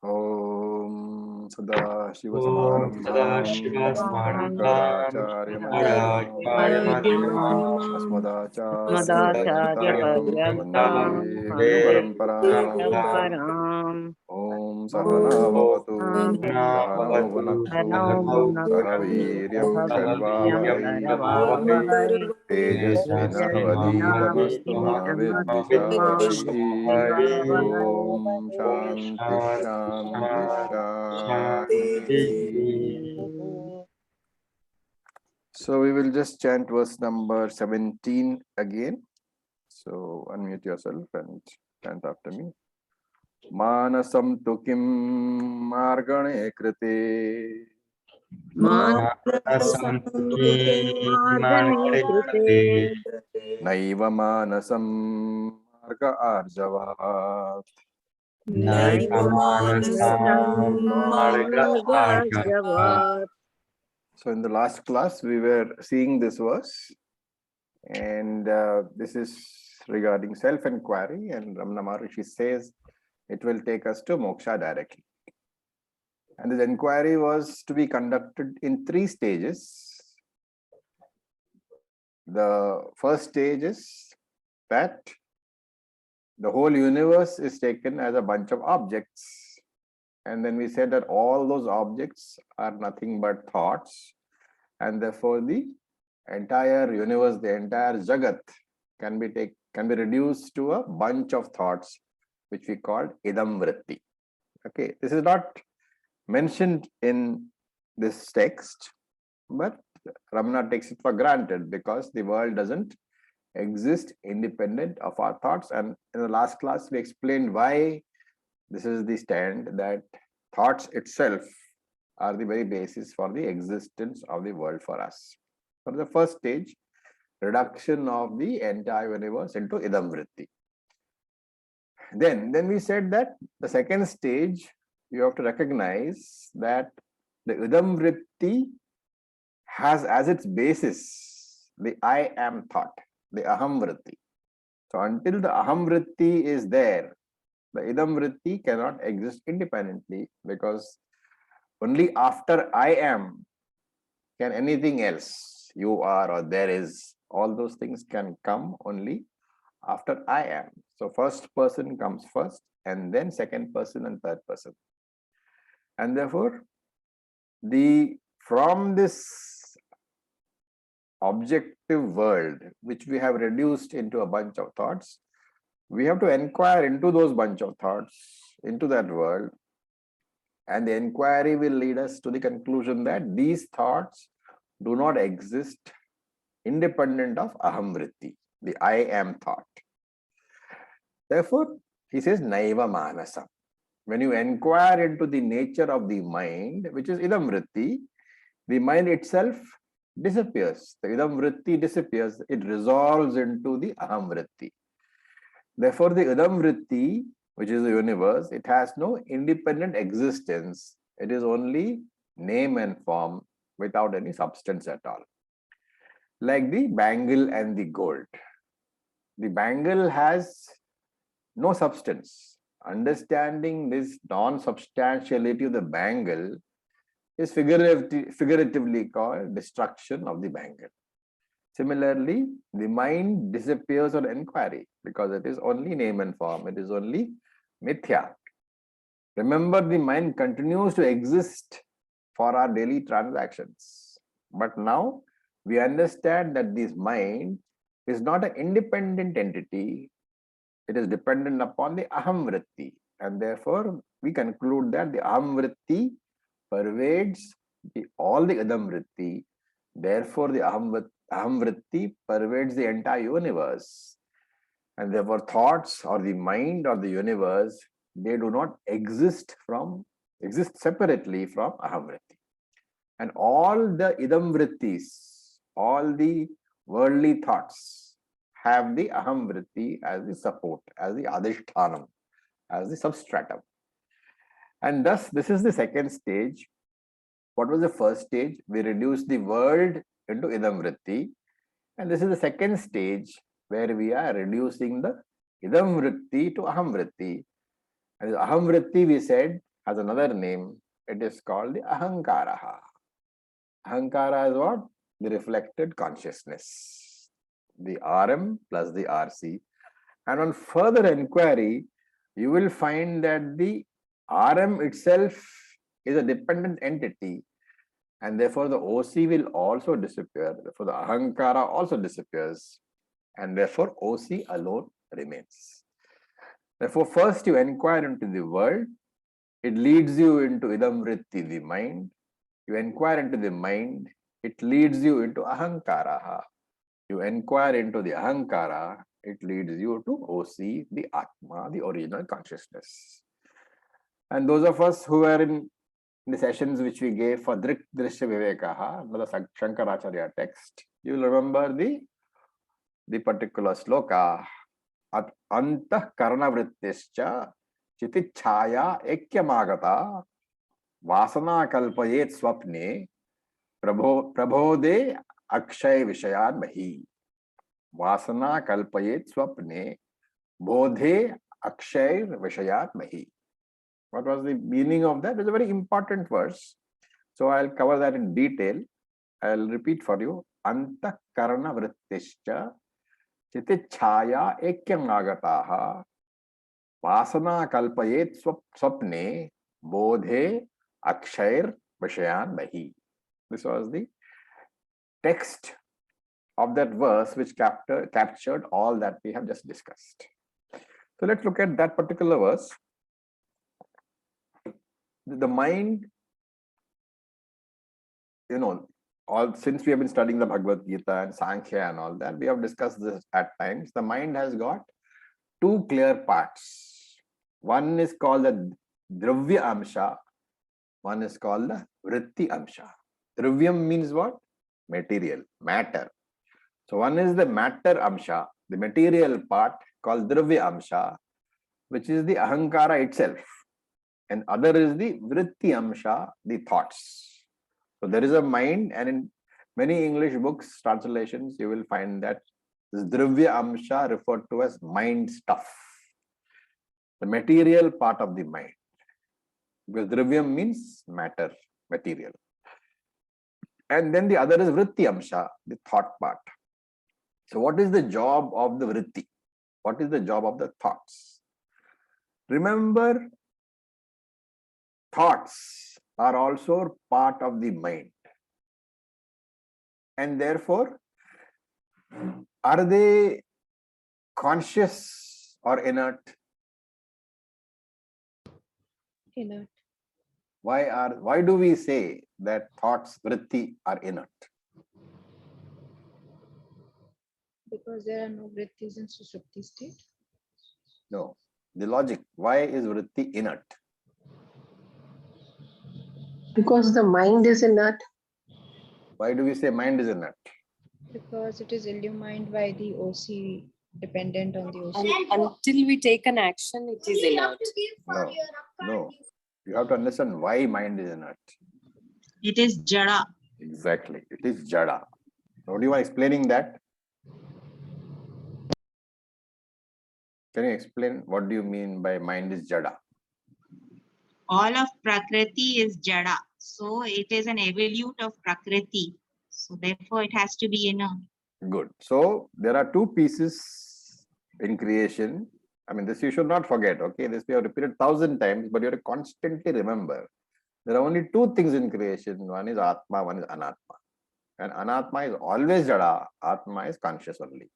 Om Sadashiva Shankaracharya Madhyamam Asmadacharya Paryantam Vande Paramparam Om Sahana Bhavatu Sahano Bhunaktu Sahaviryam Karvavahai Tejasvinavadhitamastu ma vidvishavahi. Om Shanti Shanti Shanti. So we will just chant verse number 17 again. So unmute yourself and chant after me. Manasam tu kim margane krite naiva manasam marga arjavat. So in the last class we were seeing this verse, and this is regarding self-inquiry, and Ramana Maharishi says it will take us to moksha directly. And this inquiry was to be conducted in 3 stages. The first stage is that the whole universe is taken as a bunch of objects. And then we said that all those objects are nothing but thoughts. And therefore the entire universe, the entire Jagat can be reduced to a bunch of thoughts, which we call idam vritti. Okay, this is not mentioned in this text, but Ramana takes it for granted because the world doesn't exist independent of our thoughts. And in the last class we explained why this is the stand, that thoughts itself are the very basis for the existence of the world for us. For the first stage, reduction of the entire universe into idam vritti. Then we said that the second stage, you have to recognize that the idam vritti has as its basis the I am thought, the aham vritti. So until the aham vritti is there, the idam vritti cannot exist independently, because only after I am can anything else, you are or there is, all those things can come only after I am. So first person comes first, and then second person and third person. And therefore, from this objective world, which we have reduced into a bunch of thoughts, we have to inquire into those bunch of thoughts, into that world. And the inquiry will lead us to the conclusion that these thoughts do not exist independent of aham vritti, the I am thought. Therefore, he says naiva manasam. When you inquire into the nature of the mind, which is idam vritti, the mind itself disappears. The idam vritti disappears. It resolves into the aham vritti. Therefore, the idam vritti, which is the universe, it has no independent existence. It is only name and form without any substance at all. Like the bangle and the gold. The bangle has no substance. Understanding this non-substantiality of the bangle is figuratively called destruction of the bangle. Similarly, the mind disappears on inquiry because it is only name and form. It is only mithya. Remember, the mind continues to exist for our daily transactions. But now we understand that this mind is not an independent entity. It is dependent upon the aham vritti. And therefore, we conclude that the aham vritti pervades all the idam vritti. Therefore, the aham vritti pervades the entire universe. And therefore, thoughts or the mind or the universe, they do not exist separately from aham vritti. And all the idam vrittis, all the worldly thoughts have the aham vritti as the support, as the adhishthanam, as the substratum. And thus, this is the second stage. What was the first stage? We reduced the world into idam vritti. And this is the second stage where we are reducing the idam vritti to aham vritti. And aham vritti, we said, has another name. It is called the Ahankara. Ahankara is what? The reflected consciousness. The RM plus the RC. And on further inquiry, you will find that the RM itself is a dependent entity, and therefore the OC will also disappear. Therefore, the Ahankara also disappears, and therefore OC alone remains. Therefore, first you inquire into the world, it leads you into Idam Vritti, the mind. You inquire into the mind, it leads you into Ahankara. You inquire into the Ahankara, it leads you to OC, the Atma, the original consciousness. And those of us who were in the sessions which we gave for Drik Drishya Vivekaha, another Shankaracharya text, you will remember the particular sloka, Antah Karna Vrittischa Chitichaya Ekyamagata Vasana Kalpayet Swapne Prabhode Akshay Vishayan Mahi. Vasana Kalpayet Swapne Bodhe Akshay Vishayan Mahi. What was the meaning of that? It's a very important verse. So I'll cover that in detail. I'll repeat for you. Antah Karna Vrittischa Chitichaya Ekyam Agataha Vasana Kalpayet Swapne Bodhe Akshair Vishayan Mahi. This was the text of that verse which captured all that we have just discussed. So let's look at that particular verse. The mind, since we have been studying the Bhagavad Gita and Sankhya and all that, we have discussed this at times. The mind has got two clear parts. One is called the Dravya Amsha. One is called the Vritti Amsha. Dravyam means what? Material, matter. So one is the matter Amsha, the material part called Dravya Amsha, which is the Ahankara itself. And other is the Vritti Amsha, the thoughts. So there is a mind, and in many English books, translations, you will find that this Dravya Amsha referred to as mind stuff, the material part of the mind. Because Dravyam means matter, material. And then the other is Vritti Amsha, the thought part. So what is the job of the Vritti? What is the job of the thoughts? Remember, thoughts are also part of the mind. And therefore, are they conscious or inert? Inert. Why do we say that thoughts, vritti, are inert? Because there are no vrittis in Sushupti state. No. The logic, why is vritti inert? Because the mind is inert. Why do we say mind is inert? Because it is illumined by the OC, dependent on the OC. Until we take an action, it is inert. No. You have to understand why mind is inert. It is jada. Exactly. It is jada. Now, do you want explaining that? Can you explain what do you mean by mind is jada? All of Prakriti is jada. So it is an evolute of Prakriti. So therefore it has to be inert. Good. So there are two pieces in creation. I mean, this you should not forget, okay? This we have repeated 1,000 times, but you have to constantly remember. There are only two things in creation. One is Atma, one is Anatma. And Anatma is always Jada. Atma is conscious only.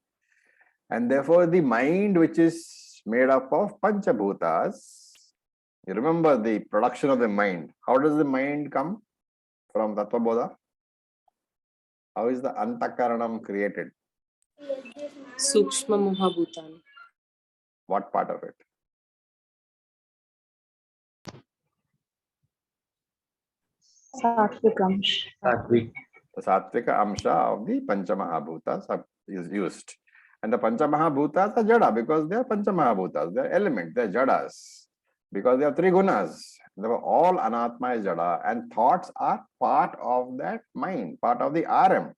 And therefore, the mind, which is made up of Panchabhutas, you remember the production of the mind. How does the mind come from Tattva Bodha? How is the Antakaranam created? Sukshma Mahabhutani. What part of it? Sattvic Amsha. The Sattvika Amsha of the Panchamahabhutas is used. And the Panchamahabhutas are Jada because they are Panchamahabhutas, they are elements, they are Jadas. Because they are three gunas. All Anatma is Jada, and thoughts are part of that mind, part of the RM.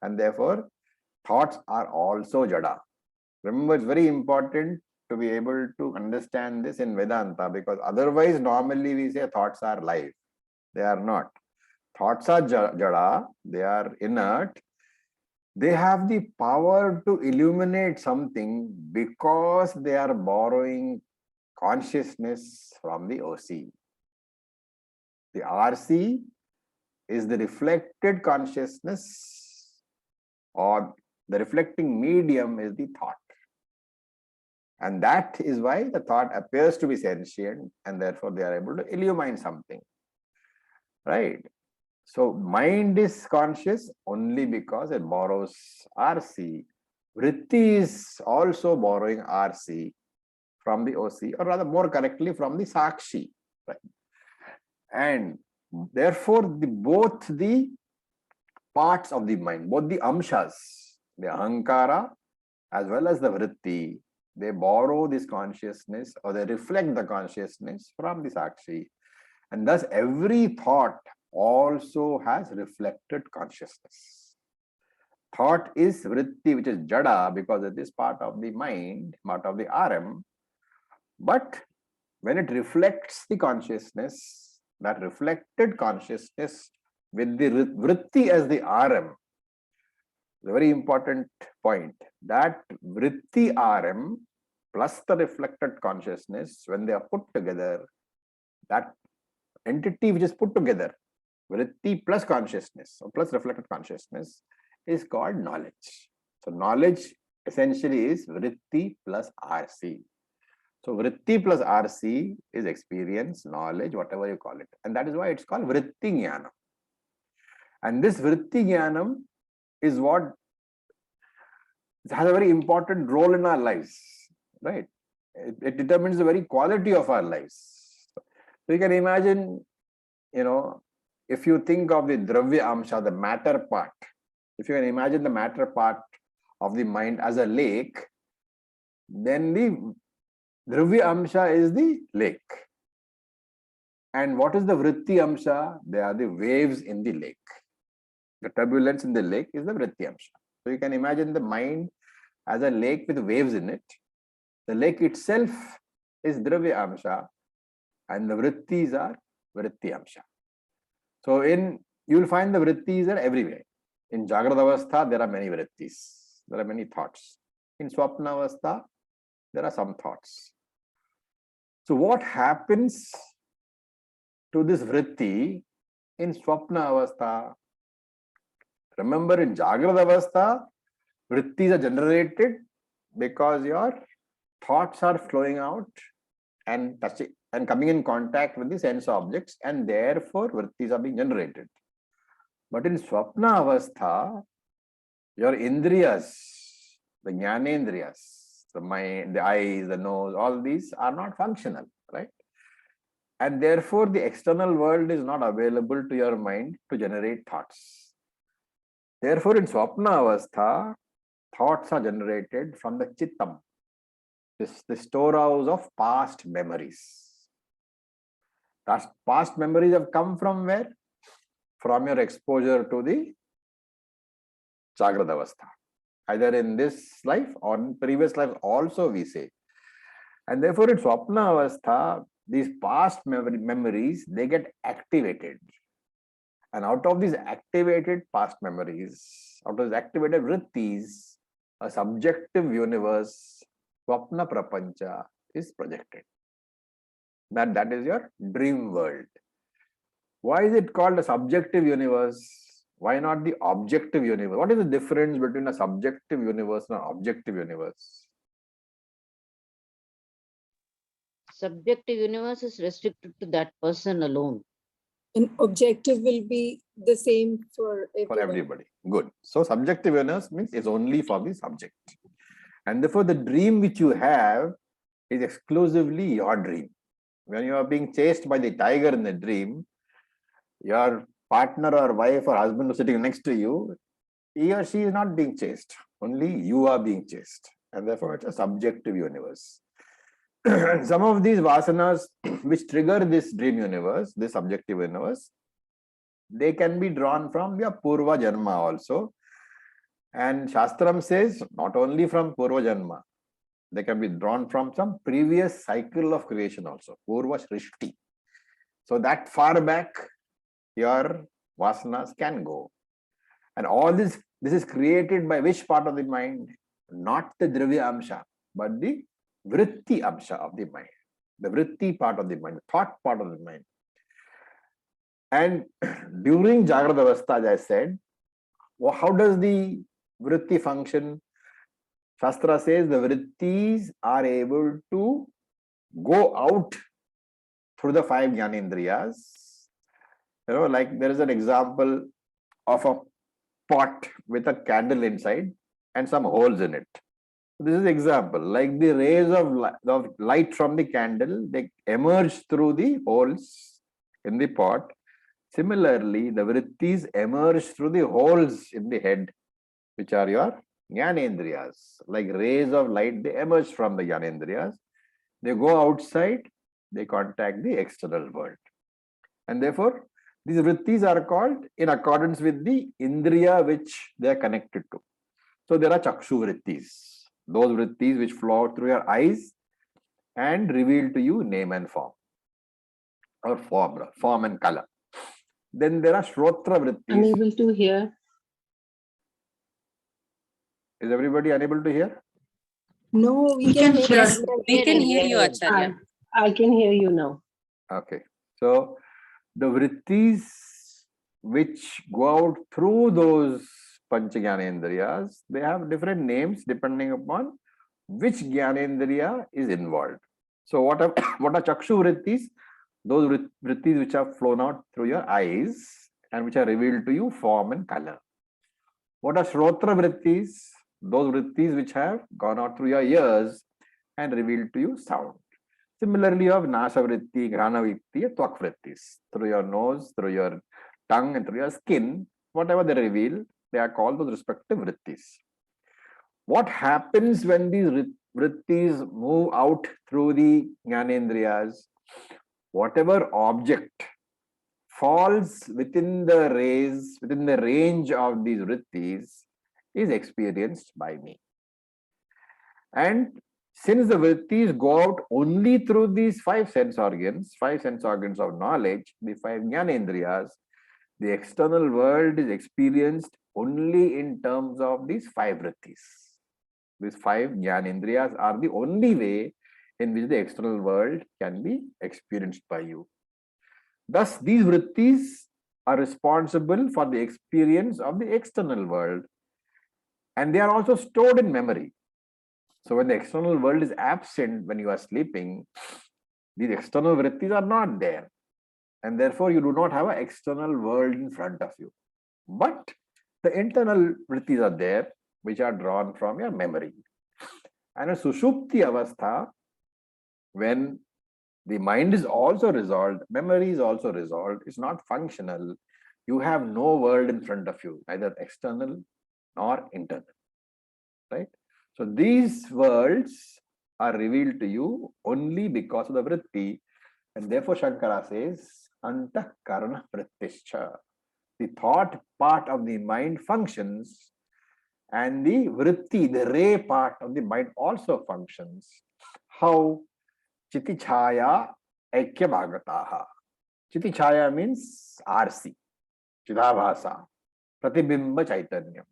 And therefore, thoughts are also Jada. Remember, it's very important to be able to understand this in Vedanta, because otherwise normally we say thoughts are live. They are not. Thoughts are jada, they are inert. They have the power to illuminate something because they are borrowing consciousness from the OC. The RC is the reflected consciousness, or the reflecting medium is the thought. And that is why the thought appears to be sentient, and therefore they are able to illumine something. Right? So mind is conscious only because it borrows RC. Vritti is also borrowing RC from the OC, or rather more correctly from the Sakshi. Right? And therefore both the parts of the mind, both the amshas, the ahankara as well as the vritti, they borrow this consciousness, or they reflect the consciousness from the Sakshi. And thus every thought also has reflected consciousness. Thought is vritti, which is jada, because it is part of the mind, part of the RM. But when it reflects the consciousness, that reflected consciousness with the vritti as the RM, the very important point, that vritti RM plus the reflected consciousness, when they are put together, that entity which is put together, vritti plus consciousness or plus reflected consciousness, is called knowledge. So knowledge essentially is vritti plus RC. So vritti plus RC is experience, knowledge, whatever you call it. And that is why it's called vritti jnanam. And this vritti jnanam is what has a very important role in our lives, right? It determines the very quality of our lives. So you can imagine, if you think of the dravya amsha, the matter part, if you can imagine the matter part of the mind as a lake, then the dravya amsha is the lake. And what is the vritti amsha? They are the waves in the lake. The turbulence in the lake is the vritti amsha. So you can imagine the mind as a lake with waves in it. The lake itself is dravya amsha, and the vrittis are vritti amsha. So you'll find the vrittis are everywhere. In Jagrata Avastha, there are many vrittis. There are many thoughts. In Swapna Avastha, there are some thoughts. So what happens to this vritti in Swapna Avastha? Remember, in Jagrata Avastha, vrittis are generated because your thoughts are flowing out and touching and coming in contact with the sense objects, and therefore vrittis are being generated. But in Swapna Avastha, your indriyas, the jnanendriyas, the mind, the eyes, the nose, all these are not functional, right? And therefore the external world is not available to your mind to generate thoughts. Therefore, in Swapna Avastha, thoughts are generated from the chittam, the storehouse of past memories. Past memories have come from where? From your exposure to the Jagrata Avastha, either in this life or in previous life also, we say. And therefore in Swapna Avastha, these past memories, they get activated. And out of these activated past memories, out of these activated vrittis, a subjective universe, Swapna Prapancha, is projected. That is your dream world. Why is it called a subjective universe? Why not the objective universe? What is the difference between a subjective universe and an objective universe? Subjective universe is restricted to that person alone. And objective will be the same for everyone. For everybody. Good. So subjective universe means it's only for the subject. And therefore the dream which you have is exclusively your dream. When you are being chased by the tiger in the dream, your partner or wife or husband is sitting next to you, he or she is not being chased. Only you are being chased. And therefore it's a subjective universe. Some of these vasanas which trigger this dream universe, this subjective universe, they can be drawn from your Purva Janma also. And Shastram says not only from Purva Janma, They can be drawn from some previous cycle of creation also. Purva Srishti. So that far back, your vasanas can go. And all this is created by which part of the mind? Not the dravya amsha, but the vritti amsha of the mind. The vritti part of the mind, the thought part of the mind. And during Jagrata Avastha, as I said, well, how does the vritti function? Shastra says the vrittis are able to go out through the 5 jnanendriyas. Like there is an example of a pot with a candle inside and some holes in it. This is example, like the rays of light from the candle, they emerge through the holes in the pot. Similarly, the vrittis emerge through the holes in the head, which are your jnanendriyas. Like rays of light, they emerge from the jnanendriyas. They go outside, they contact the external world. And therefore, these vrittis are called in accordance with the indriya which they are connected to. So there are chakshu vrittis, those vrittis which flow through your eyes and reveal to you name and form, or form and color. Then there are shrotra vrittis. Unable to hear. Is everybody unable to hear? No, we We can can hear. hear. We can hear you, Yes. Acharya. I can hear you now. Okay. So the vrittis which go out through those pancha jnanendriyas, they have different names depending upon which jnanendriya is involved. So what are chakshu vrittis? Those vrittis which have flown out through your eyes and which are revealed to you form and color. What are shrotra vrittis? Those vrittis which have gone out through your ears and revealed to you sound. Similarly, you have nasa vritti, grana vritti, tvak vrittis. Through your nose, through your tongue, and through your skin, whatever they reveal, they are called those respective vrittis. What happens when these vrittis move out through the jnanendriyas? Whatever object falls within the range of these vrittis is experienced by me. And since the vrittis go out only through these 5 sense organs of knowledge, the 5 jnanendriyas, the external world is experienced only in terms of these 5 vrittis. These 5 jnanendriyas are the only way in which the external world can be experienced by you. Thus, these vrittis are responsible for the experience of the external world, and they are also stored in memory. So when the external world is absent when you are sleeping, these external vrittis are not there. And therefore, you do not have an external world in front of you. But the internal vrittis are there, which are drawn from your memory. And a sushupti avastha, when the mind is also resolved, memory is also resolved, it's not functional, you have no world in front of you, neither external nor internal. Right? So these worlds are revealed to you only because of the vritti, and therefore Shankara says, Anta karana vrittischa. The thought part of the mind functions, and the vritti, the ray part of the mind also functions. How? Chiti chaya aikya bhagataha. Chiti chaya means RC, Chidabhasa, Pratibimba Chaitanya.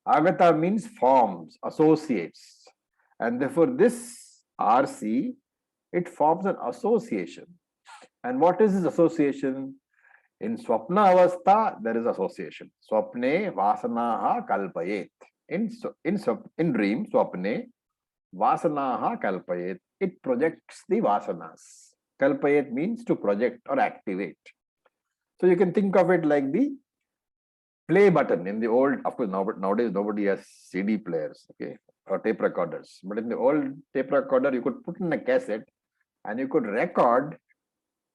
Agata means forms, associates. And therefore this RC, it forms an association. And what is this association? In Swapna Avastha, there is association. Swapne Vasanaha Kalpayet. In dream, Swapne Vasanaha Kalpayet. It projects the Vasanas. Kalpayet means to project or activate. So you can think of it like the play button in the old, of course, nowadays nobody has CD players, okay, or tape recorders. But in the old tape recorder, you could put in a cassette and you could record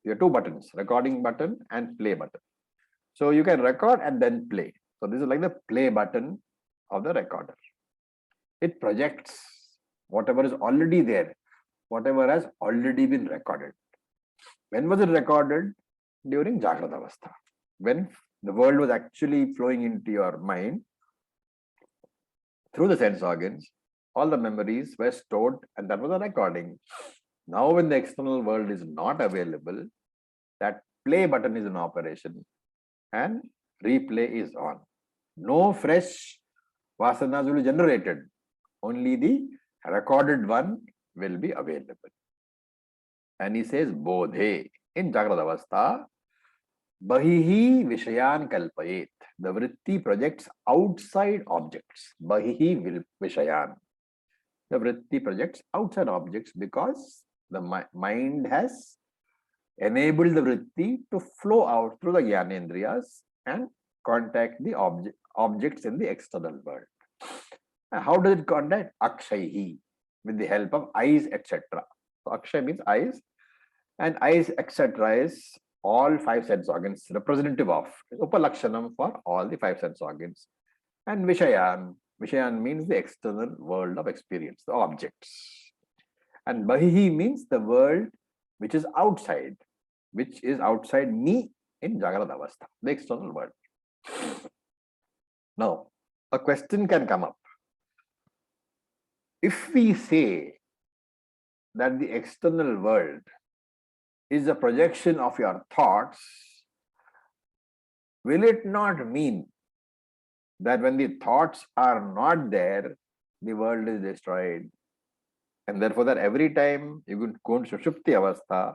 your 2 buttons, recording button and play button. So you can record and then play. So this is like the play button of the recorder. It projects whatever is already there, whatever has already been recorded. When was it recorded? During Jagrata Avastha. When the world was actually flowing into your mind through the sense organs, all the memories were stored, and that was a recording. Now, when the external world is not available, that play button is in operation and replay is on. No fresh vasanas will be generated. Only the recorded one will be available. And he says, Bodhe, in Jagrada Avastha, Bahihi Vishayan Kalpayet. The vritti projects outside objects. Bahihi Vishayan. The vritti projects outside objects because the mind has enabled the vritti to flow out through the Jnanendriyas and contact the objects in the external world. And how does it contact? Akshayhi, with the help of eyes, etc. So Akshay means eyes, and eyes, etc. is all five sense organs, representative of Upalakshanam for all the five sense organs. And Vishayan, Vishayan means the external world of experience, the objects. And Bahihi means the world which is outside me in Jagrada Avastha, the external world. Now, a question can come up. If we say that the external world is a projection of your thoughts, will it not mean that when the thoughts are not there, the world is destroyed? And therefore, that every time you go into Sushupti Avastha,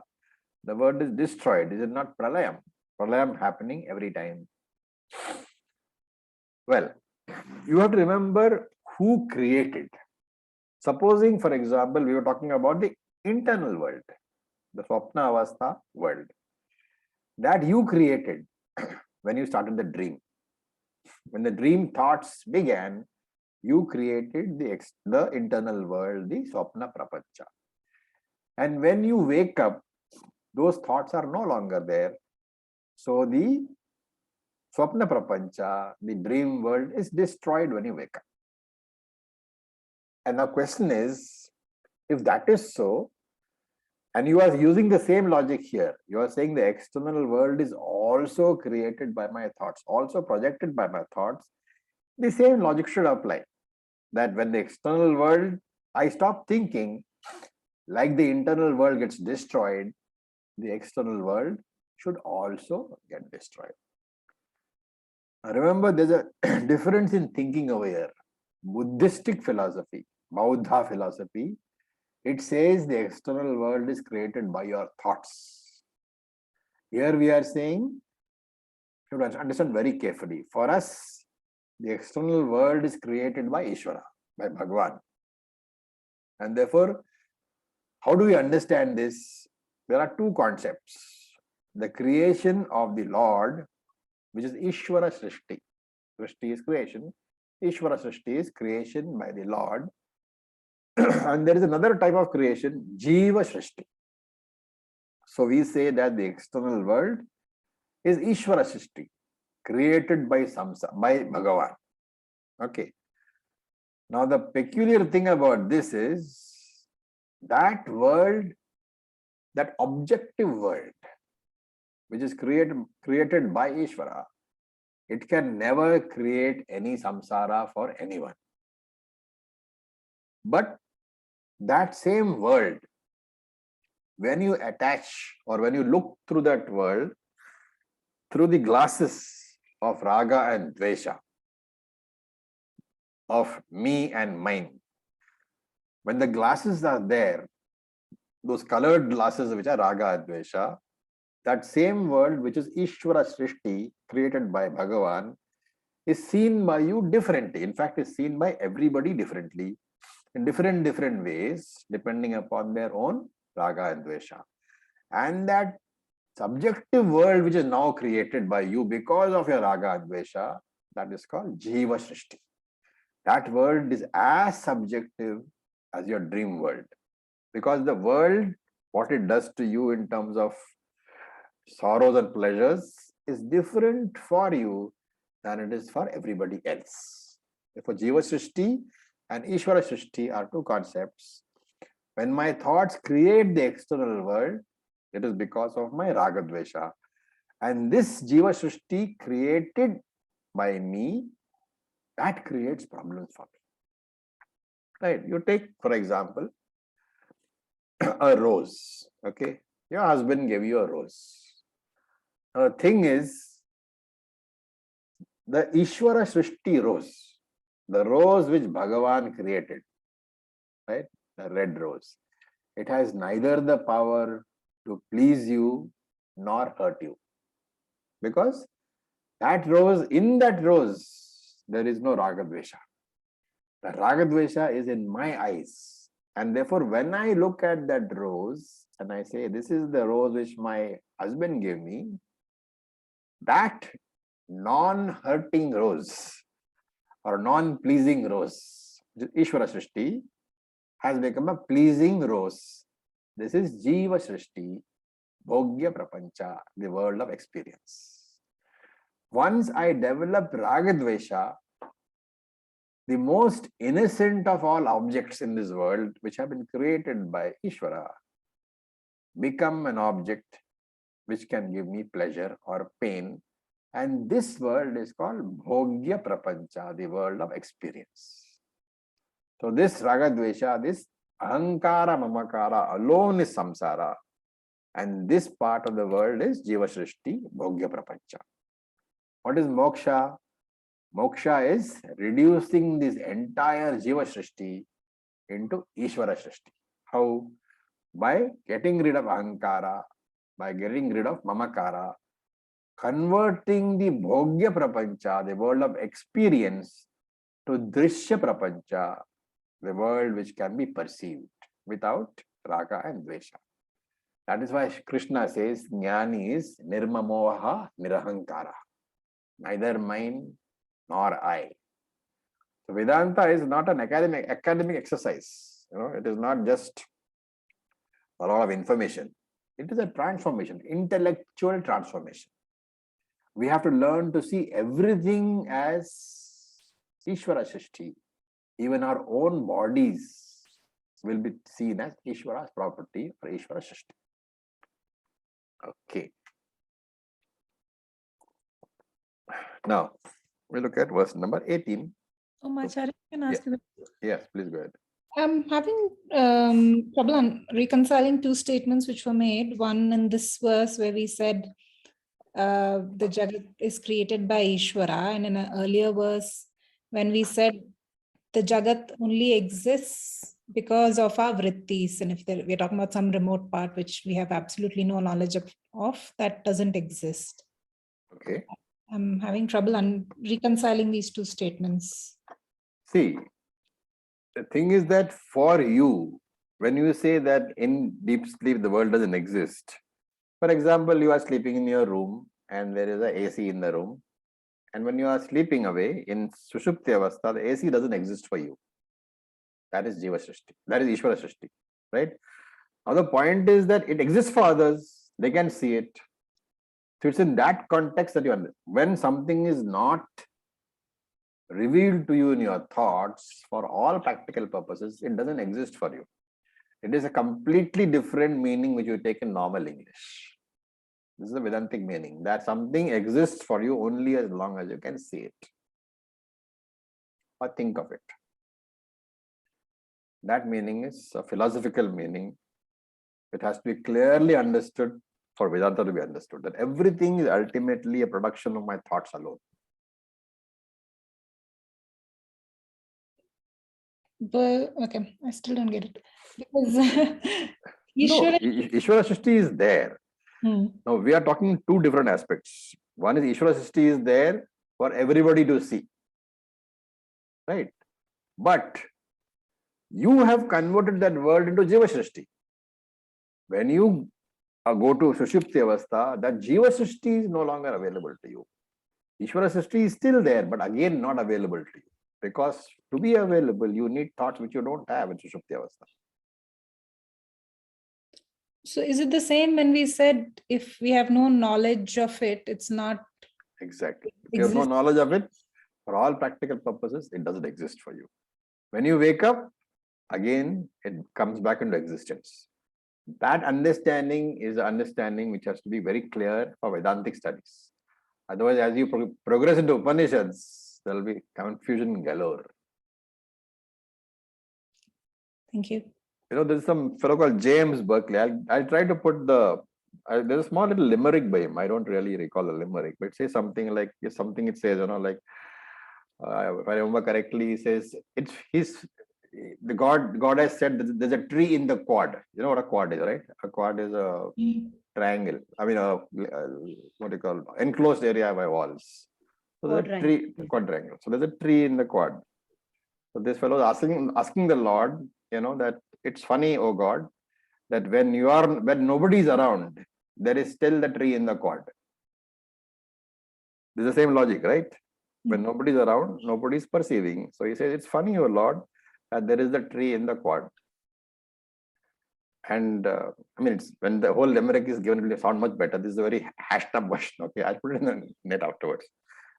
the world is destroyed. Is it not pralayam? Pralayam happening every time. Well, you have to remember who created. Supposing, for example, we were talking about the internal world, the Swapna Avastha world, that you created when you started the dream. When the dream thoughts began, you created the internal world, the Swapna Prapancha. And when you wake up, those thoughts are no longer there. So the Swapna Prapancha, the dream world, is destroyed when you wake up. And the question is, if that is so, and you are using the same logic here, you are saying the external world is also created by my thoughts, also projected by my thoughts, the same logic should apply. That when the external world, I stop thinking, like the internal world gets destroyed, the external world should also get destroyed. Remember, there's a difference in thinking over here. Buddhistic philosophy, Bauddha philosophy, it says the external world is created by your thoughts. Here we are saying, you have to understand very carefully. For us, the external world is created by Easwara, by Bhagavan. And therefore, how do we understand this? There are two concepts. The creation of the Lord, which is Ishvara Srishti. Srishti is creation. Ishvara Srishti is creation by the Lord. And there is another type of creation, Jiva Srishti. So we say that the external world is Ishvara Srishti, created by Bhagavan. Okay. Now the peculiar thing about this is that world, that objective world, which is created by Ishvara, it can never create any samsara for anyone. But that same world, when you attach or when you look through that world, through the glasses of raga and dvesha, of me and mine, when the glasses are there, those colored glasses which are raga and dvesha, that same world which is Ishvara Srishti, created by Bhagavan, is seen by you differently. In fact, is seen by everybody differently, in different ways, depending upon their own raga and dvesha. And that subjective world which is now created by you because of your raga and dvesha, that is called Jiva Srishti. That world is as subjective as your dream world. Because the world, what it does to you in terms of sorrows and pleasures, is different for you than it is for everybody else. Therefore, Jiva Srishti and Ishvara Srishti are two concepts. When my thoughts create the external world, it is because of my raga dvesha. And this Jiva Srishti created by me, that creates problems for me. Right? You take, for example, a rose. Okay, your husband gave you a rose. Now, the thing is, the Ishvara Srishti rose, the rose which Bhagavan created, right? The red rose. It has neither the power to please you nor hurt you. Because that rose, in that rose, there is no Ragadvesha. The Ragadvesha is in my eyes. And therefore, when I look at that rose and I say, this is the rose which my husband gave me, that non-hurting rose or non-pleasing rose, Ishvara Srishti, has become a pleasing rose. This is Jiva Srishti, Bhogya Prapancha, the world of experience. Once I develop Ragadvesha, the most innocent of all objects in this world, which have been created by Ishvara, become an object which can give me pleasure or pain. And this world is called Bhogya Prapancha, the world of experience. So this Ragadvesha, this Ahankara Mamakara alone is samsara. And this part of the world is Jiva Srishti, Bhogya Prapancha. What is moksha? Moksha is reducing this entire Jiva Srishti into Ishvara Srishti. How? By getting rid of Ahankara, by getting rid of Mamakara, converting the Bhogya Prapancha, the world of experience, to Drishya Prapancha, the world which can be perceived without Raga and Dvesha. That is why Krishna says, Jnani is Nirmamoha Nirahankara. Neither mine nor I. So Vedanta is not an academic exercise. It is not just a lot of information. It is a transformation, intellectual transformation. We have to learn to see everything as Ishvara Srishti. Even our own bodies will be seen as Ishvara's property or Ishvara Srishti. Okay. Now, we look at verse number 18. Acharya, can I ask you? Yes, please go ahead. I'm having trouble on reconciling two statements which were made. One in this verse where we said the Jagat is created by Ishvara, and in an earlier verse when we said the Jagat only exists because of our vrittis, and if we're talking about some remote part which we have absolutely no knowledge of, that doesn't exist. Okay. I'm having trouble on reconciling these two statements. See, the thing is that for you, when you say that in deep sleep the world doesn't exist, for example, you are sleeping in your room and there is an AC in the room, and when you are sleeping away in Sushupti Avastha, the AC doesn't exist for you. That is Jiva Srishti. That is Ishvara Srishti. Right? Now the point is that it exists for others. They can see it. So it's in that context that you understand. When something is not revealed to you in your thoughts, for all practical purposes, it doesn't exist for you. It is a completely different meaning which you take in normal English. This is the Vedantic meaning, that something exists for you only as long as you can see it or think of it. That meaning is a philosophical meaning. It has to be clearly understood for Vedanta to be understood, that everything is ultimately a production of my thoughts alone. But okay, I still don't get it. Because No, Ishvara Srishti is there. Now we are talking two different aspects. One is Ishvara Srishti is there for everybody to see. Right? But you have converted that world into Jiva Srishti. When you go to Sushupti Avastha, that Jiva Srishti is no longer available to you. Ishvara Srishti is still there, but again not available to you. Because to be available, you need thoughts which you don't have in Sushupti Avastha. so is it the same when we said if we have no knowledge of it, it's not Exactly. If you have no knowledge of it, for all practical purposes, it doesn't exist for you. When you wake up, again, it comes back into existence. That understanding is an understanding which has to be very clear for Vedantic studies. Otherwise, as you progress into Upanishads, there will be confusion galore. Thank you. You know, there's some fellow called James Berkeley. I'll try to put there's a small little limerick by him. I don't really recall the limerick, but it says something like, something it says, you know, like, if I remember correctly, he says, the God has said that there's a tree in the quad. You know what a quad is, right? A quad is a triangle. I mean, what do you call, enclosed area by walls. So there's a tree, quadrangle. So there's a tree in the quad. So this fellow is asking the Lord, you know, that it's funny, oh God, that when nobody is around, there is still the tree in the quad. This is the same logic, right? When nobody is around, nobody is perceiving. So he says, it's funny, oh Lord, that there is the tree in the quad. And I mean, when the whole limerick is given, it will sound much better. This is a very hashed up version. Okay, I'll put it in the net afterwards.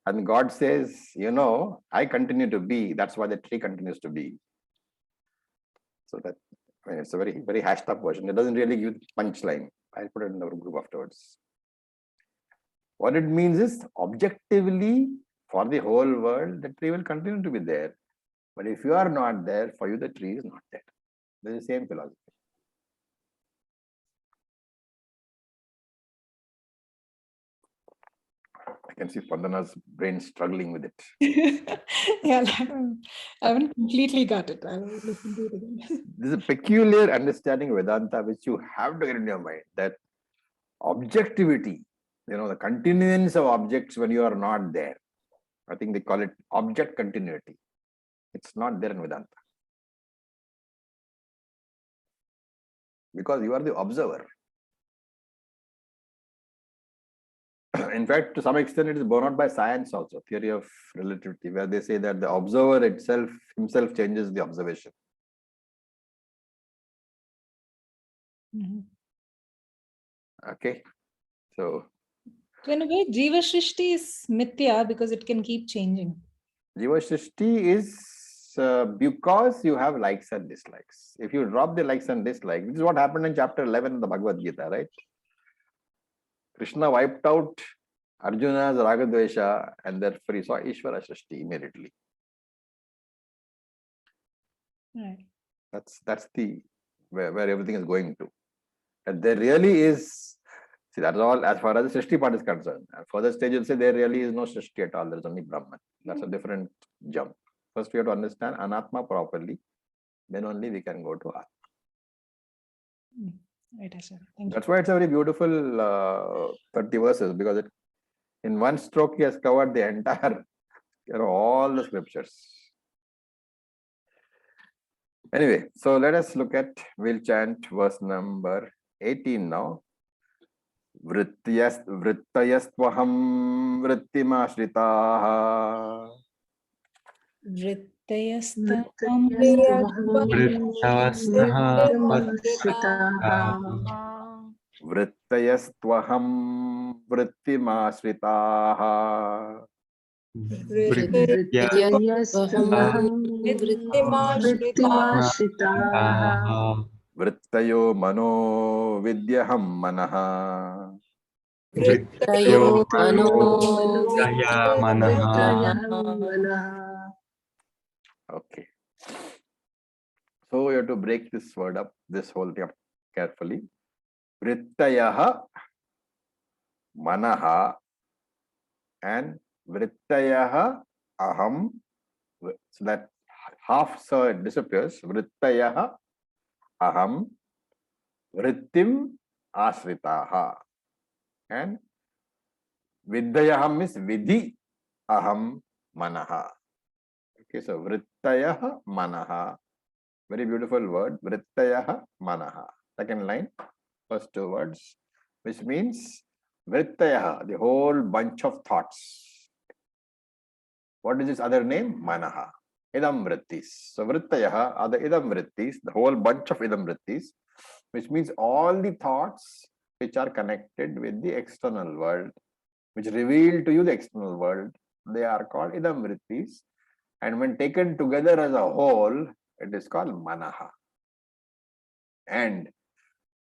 And God says, you know, I continue to be. That's why the tree continues to be. So that, I mean, it's a very, very hashed up version. It doesn't really give punchline. I'll put it in our group afterwards. What it means is, objectively, for the whole world, the tree will continue to be there. But if you are not there, for you, the tree is not there. This is the same philosophy. I can see Pandana's brain struggling with it. Yeah, I haven't completely got it. I will listen to it again. This is a peculiar understanding of Vedanta, which you have to get in your mind, that objectivity, you know, the continuance of objects when you are not there. I think they call it object continuity. It's not there in Vedanta. Because you are the observer. In fact, to some extent, it is borne out by science also, theory of relativity, where they say that the observer himself changes the observation. Okay, so in a way, Jiva Shrishti is mithya because it can keep changing. Jiva Shrishti is because you have likes and dislikes. If you drop the likes and dislikes, this is what happened in chapter 11 of the Bhagavad Gita, right? Krishna wiped out Arjuna's Ragadvesha, and therefore he saw Ishvara Shrishti immediately. Right. That's the where everything is going to. And there really is, see, that's all as far as the Srishti part is concerned. And further stage will say there really is no Srishti at all, there's only Brahman. That's a different jump. First we have to understand Anatma properly, then only we can go to Atma. Right, Acharya. Thank you. That's why it's a very beautiful 30 verses, because in one stroke he has covered the entire, all the scriptures. Anyway, so let us look at, we'll chant verse number 18 now. Vrittayastvaham vrittimashritaha. Vrittayastam Vrittayastvaham vrittimashritaha. Vrittayo mano vidyaham manaha. Vrittayo mano Okay. So you have to break this word up, this whole thing up carefully. Vrittayaha manaha and vrittayaha aham. So that half disappears. Vrittayaha aham vrittim asritaha. And vidyaham is vidhi aham manaha. Okay, so vrittayaha manaha. Very beautiful word. Vrittayaha manaha. Second line, first two words, which means vrittayaha, the whole bunch of thoughts. What is its other name? Manaha. Idam vrittis. So vrittayaha are the idam vrittis, the whole bunch of idam vrittis, which means all the thoughts which are connected with the external world, which reveal to you the external world. They are called idam vrittis. And when taken together as a whole, it is called manaha. And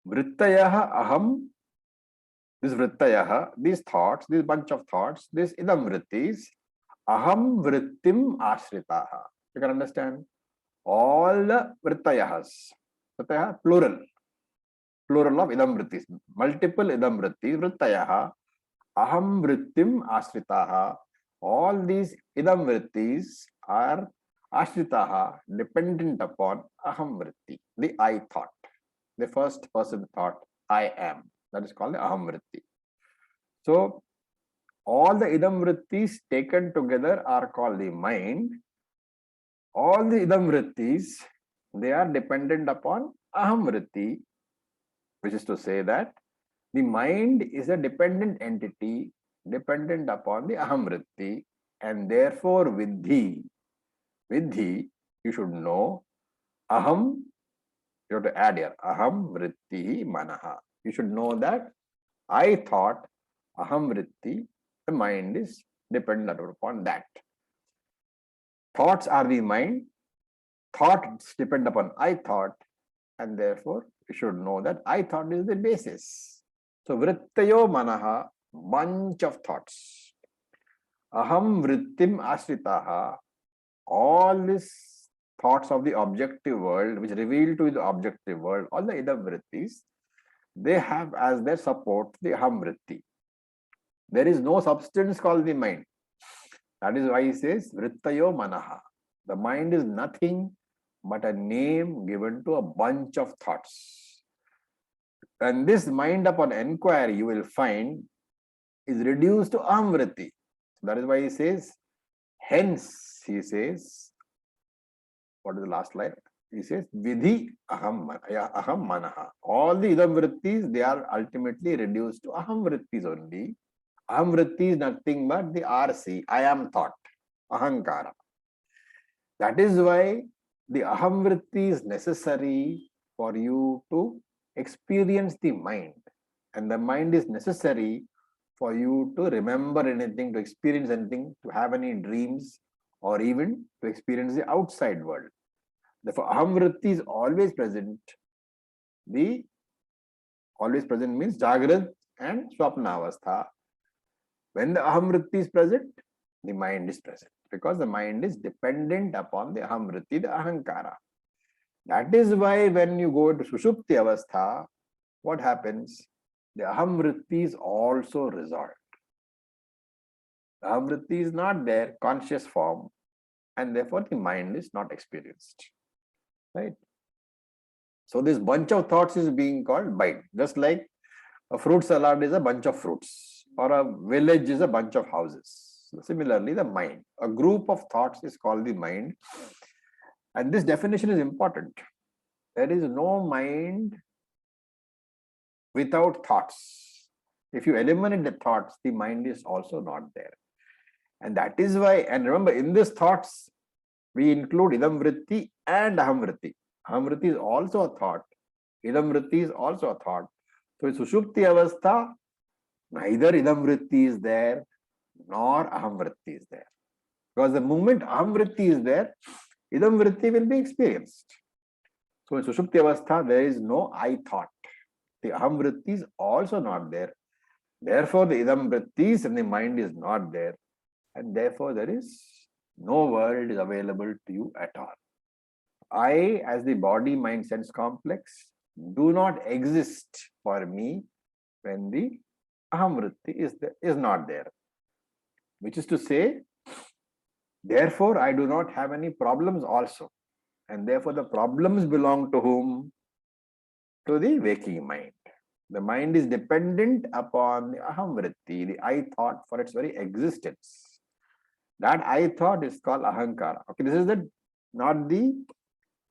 vrittayaha aham, this vrittayaha, these thoughts, this bunch of thoughts, this idam vrittis, aham vrittim ashritaha. You can understand? all the vrittayahas, plural of idam vrittis, multiple idam vrittis, vrittayaha, aham vrittim ashritaha. All these idam vrittis are ashritaha, dependent upon aham vritti, the I thought, the first person thought, I am. That is called the aham vritti. So all the idam vrittis taken together are called the mind. All the idam vrittis, they are dependent upon aham vritti, which is to say that the mind is a dependent entity dependent upon the aham vritti, and therefore vidhi, you should know aham, you have to add here, aham vritti manaha. You should know that I thought, aham vritti, the mind is dependent upon that. Thoughts are the mind, thoughts depend upon I thought, and therefore you should know that I thought is the basis. So vrittayo manaha, bunch of thoughts. Aham vrittim ashritaha, all these thoughts of the objective world which reveal to the objective world, all the idam vrittis, they have as their support the aham vritti. There is no substance called the mind. That is why he says vrittayo manaha. The mind is nothing but a name given to a bunch of thoughts. And this mind upon enquiry, you will find, is reduced to aham vritti. That is why he says, hence, he says, what is the last line? He says, vidhi aham manaha. All the idam vrittis, they are ultimately reduced to aham vrittis only. Aham vritti is nothing but the RC, I am thought, ahankara. That is why the aham vritti is necessary for you to experience the mind. And the mind is necessary for you to remember anything, to experience anything, to have any dreams, or even to experience the outside world. Therefore, aham vritti is always present. The always present means Jagrat and Swapna avastha. When the aham vritti is present, the mind is present, because the mind is dependent upon the aham vritti, the ahankara. That is why when you go to sushupti avastha, what happens? The aham vritti is also resolved. The aham vritti is not there, conscious form, and therefore the mind is not experienced. Right? So this bunch of thoughts is being called mind, just like a fruit salad is a bunch of fruits, or a village is a bunch of houses. So similarly, the mind, a group of thoughts is called the mind. And this definition is important. There is no mind without thoughts. If you eliminate the thoughts, the mind is also not there. And that is why, and remember, in these thoughts, we include idam vritti and aham vritti. Aham vritti is also a thought. Idam vritti is also a thought. So in sushupti avastha, neither idam vritti is there, nor aham vritti is there. Because the moment aham vritti is there, idam vritti will be experienced. So in sushupti avastha, there is no I thought. The aham vritti is also not there. Therefore, the idam vrittis and the mind is not there. And therefore, there is no world is available to you at all. I, as the body, mind, sense complex, do not exist for me when the aham vritti is not there. Which is to say, therefore, I do not have any problems also. And therefore, the problems belong to whom? To the waking mind. The mind is dependent upon the aham vritti, the I thought, for its very existence. That I thought is called ahankara. Okay, this is not the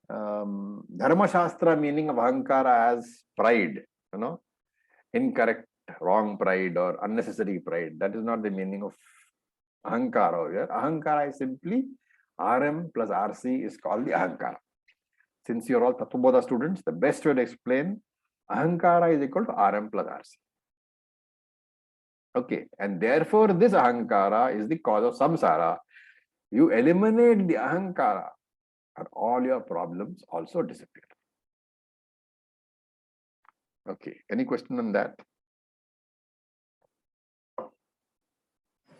Dharma Shastra meaning of ahankara as pride, incorrect, wrong pride or unnecessary pride. That is not the meaning of ahankara over here. Ahankara is simply RM plus RC is called the ahankara. Since you are all Tattvabodha students, the best way to explain ahankara is equal to RM plus RC. Okay, and therefore this ahankara is the cause of samsara. You eliminate the ahankara and all your problems also disappear. Okay, any question on that?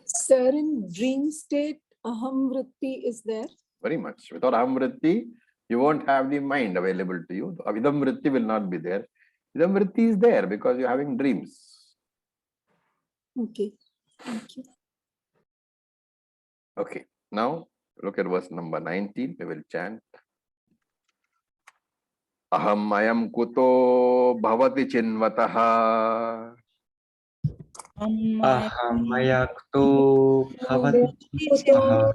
Sir, in dream state, aham vritti is there? Very much. Without aham vritti, You won't have the mind available to you. Idam vritti will not be there. Idam vritti is there because you're having dreams. Okay. Thank you. Okay, now look at verse number 19. We will chant. Aham ayam kuto bhavati chinvataha. अहमयक्तो भवति चित्तः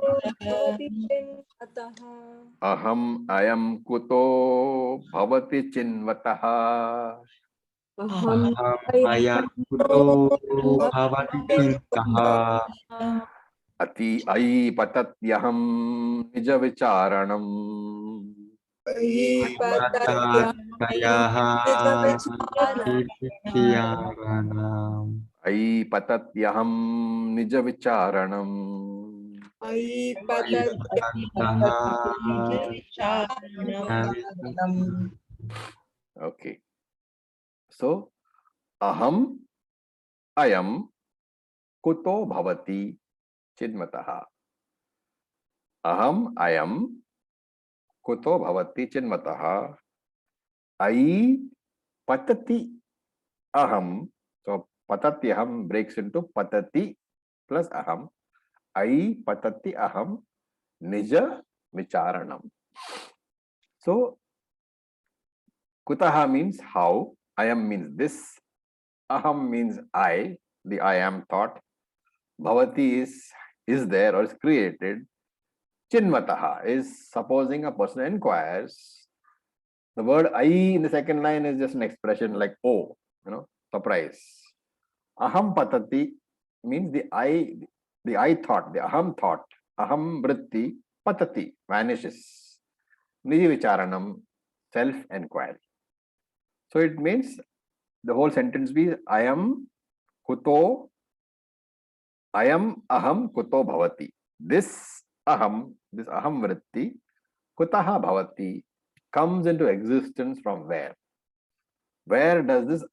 Aham ayam kuto bhavati chinvataha. अहमयक्तो भवति चित्तः Ati ai patatyaham nija vicharanam. तथातयः कीर्त्यारणम् Ai patatyaham nija vicharanam. Okay. So, aham ayam kuto bhavati chinmataha. Aham ayam kuto bhavati chinmataha. I patati aham. So, patati aham breaks into patati plus aham. I patati aham nija vicharanam. So, kutaha means how, ayam means this, aham means I, the I am thought, bhavati is there or is created, chinmataha is supposing a person inquires. The word I in the second line is just an expression like oh, surprise. Aham patati means the I thought, the aham thought, aham vritti, patati vanishes. Niji vicharanam, self-enquiry. So it means the whole sentence be I am aham kuto bhavati. This aham vritti, kutaha bhavati, comes into existence from where? Where does this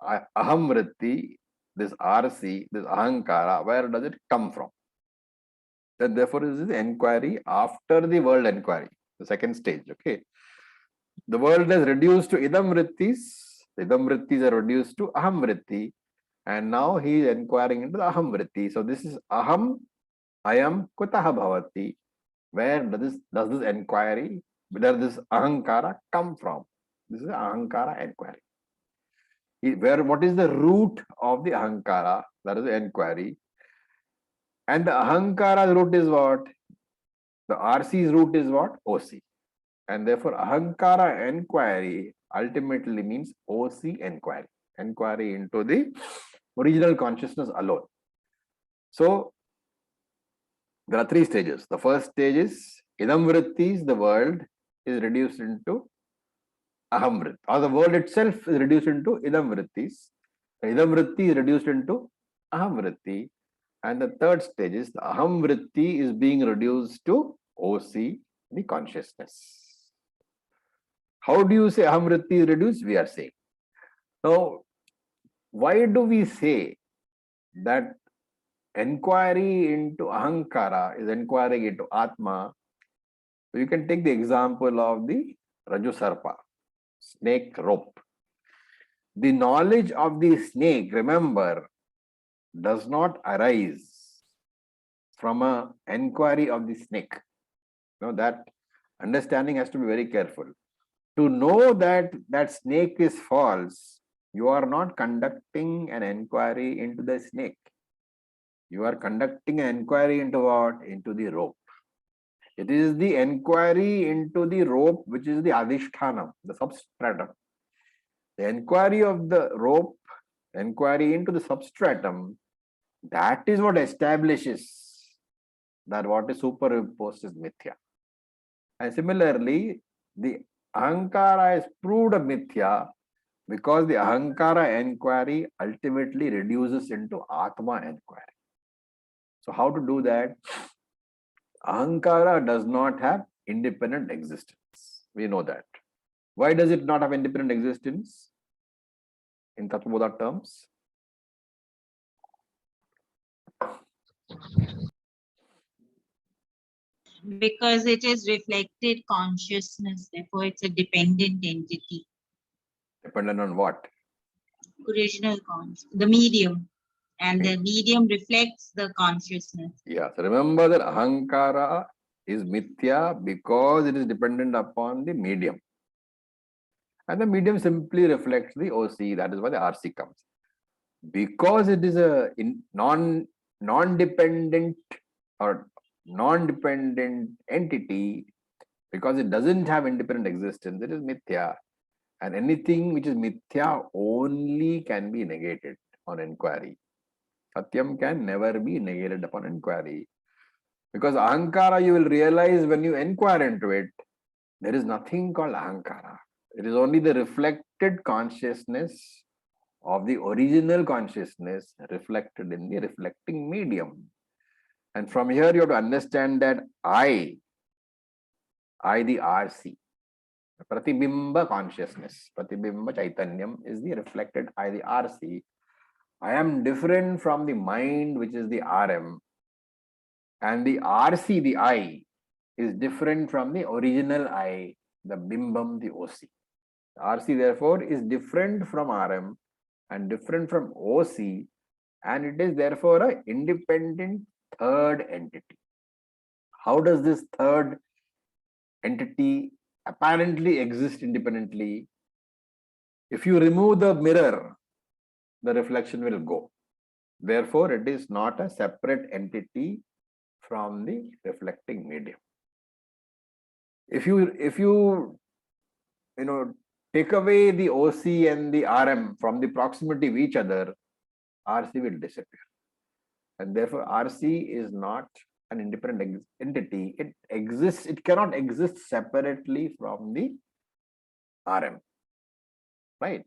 aham vritti, this RC, this ahankara, where does it come from? Then therefore is the enquiry after the world enquiry, the second stage. Okay. The world is reduced to idam vrittis. Idam vrittis are reduced to aham vritti. And now he is inquiring into the aham vritti. So this is aham, ayam, kutaha bhavati. Where does this inquiry, where does this ahankara come from? This is the ahankara inquiry. What is the root of the ahankara? That is the inquiry. And the ahankara's root is what? The RC's root is what? OC. And therefore, ahankara inquiry ultimately means OC inquiry. Inquiry into the original consciousness alone. So, there are three stages. The first stage is idam vrittis, the world is reduced into aham vritti, or the world itself is reduced into idam vrittis. Idam vritti is reduced into aham vritti. And the third stage is the aham vritti is being reduced to OC, the consciousness. How do you say aham vritti is reduced? We are saying. Now, why do we say that inquiry into ahankara is inquiring into atma? You can take the example of the Raju Sarpa, snake rope. The knowledge of the snake, remember, does not arise from an inquiry of the snake. That understanding has to be very careful. To know that snake is false, you are not conducting an inquiry into the snake. You are conducting an inquiry into what? Into the rope. It is the inquiry into the rope which is the adhishthanam, the substratum. The inquiry of the rope, inquiry into the substratum, that is what establishes that what is superimposed is mithya. And similarly, the ahankara is proved a mithya because the ahankara inquiry ultimately reduces into atma inquiry. So how to do that? Ahankara does not have independent existence. We know that. Why does it not have independent existence in Tattva terms? Because it is reflected consciousness, therefore it's a dependent entity. Dependent on what? Original the medium. And the medium reflects the consciousness. Yeah. So remember that ahankara is mithya because it is dependent upon the medium. And the medium simply reflects the OC. That is why the RC comes. Because it is a non-dependent or non-dependent entity, because it doesn't have independent existence, it is mithya. And anything which is mithya only can be negated on inquiry. Satyam can never be negated upon inquiry. Because ahankara, you will realize when you inquire into it, there is nothing called ahankara. It is only the reflected consciousness of the original consciousness reflected in the reflecting medium. And from here you have to understand that I the RC, Pratibimba consciousness, Pratibimba Chaitanyam is the reflected I the RC. I am different from the mind, which is the RM, and the RC, the I, is different from the original I, the Bimbam, the OC. The RC therefore is different from RM and different from OC, and it is therefore an independent third entity. How does this third entity apparently exist independently? If you remove the mirror, the reflection will go. Therefore, it is not a separate entity from the reflecting medium. If you take away the OC and the RM from the proximity of each other, RC will disappear. And therefore, RC is not an independent entity. It exists, it cannot exist separately from the RM. Right?